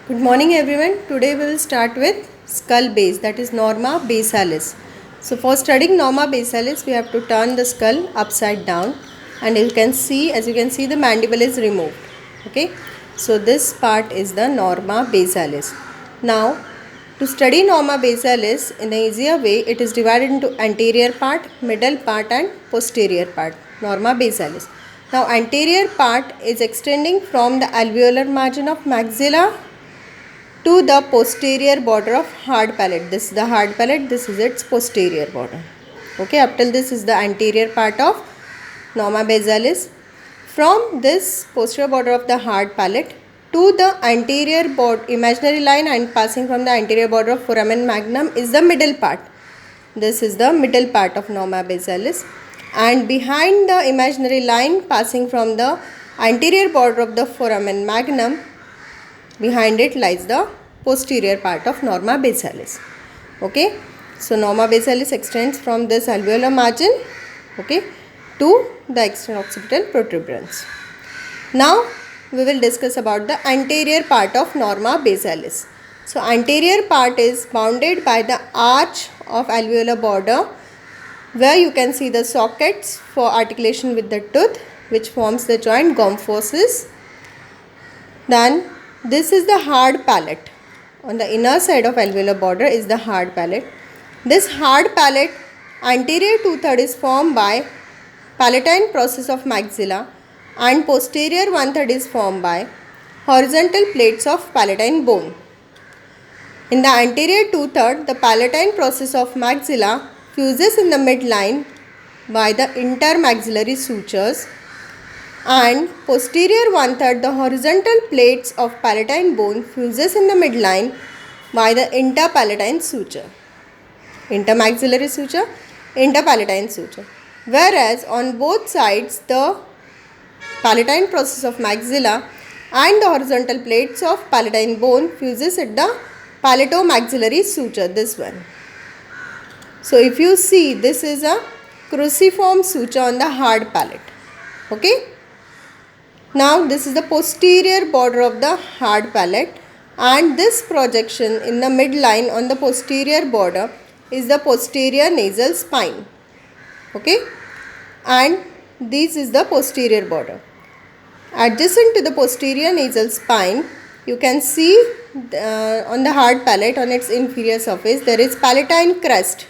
Good morning everyone. Today we will start with skull base, that is Norma basalis. So for studying Norma basalis we have to turn the skull upside down, and you can see, as you can see, the mandible is removed. Okay, so this part is the Norma basalis. Now to study Norma basalis in an easier way, it is divided into anterior part, middle part and posterior part. Norma basalis. Now anterior part is extending from the alveolar margin of maxilla to the posterior border of hard palate. This is the hard palate, this is its posterior border. Okay, up till this is the anterior part of Norma basalis. From this posterior border of the hard palate to the anterior border, imaginary line, and passing from the anterior border of foramen magnum is the middle part. This is the middle part of Norma basalis, and behind the imaginary line passing from the anterior border of the foramen magnum, behind it lies the posterior part of Norma basalis. Okay, so Norma basalis extends from this alveolar margin, okay, to the external occipital protuberance. Now we will discuss about the anterior part of Norma basalis. So anterior part is bounded by the arch of alveolar border, where you can see the sockets for articulation with the tooth, which forms the joint gomphosis. Then this is the hard palate. On the inner side of alveolar border is the hard palate. This hard palate anterior two-third is formed by palatine process of maxilla, and posterior one-third is formed by horizontal plates of palatine bone. In the anterior two-third, the palatine process of maxilla fuses in the midline by the intermaxillary sutures, and posterior one-third, the horizontal plates of palatine bone fuses in the midline by the interpalatine suture. Intermaxillary suture, interpalatine suture. Whereas on both sides, the palatine process of maxilla and the horizontal plates of palatine bone fuses at the palatomaxillary suture, this one. So if you see, this is a cruciform suture on the hard palate. Okay. Now this is the posterior border of the hard palate, and this projection in the midline on the posterior border is the posterior nasal spine. Okay, and this is the posterior border. Adjacent to the posterior nasal spine, you can see on the hard palate, on its inferior surface, there is palatine crest.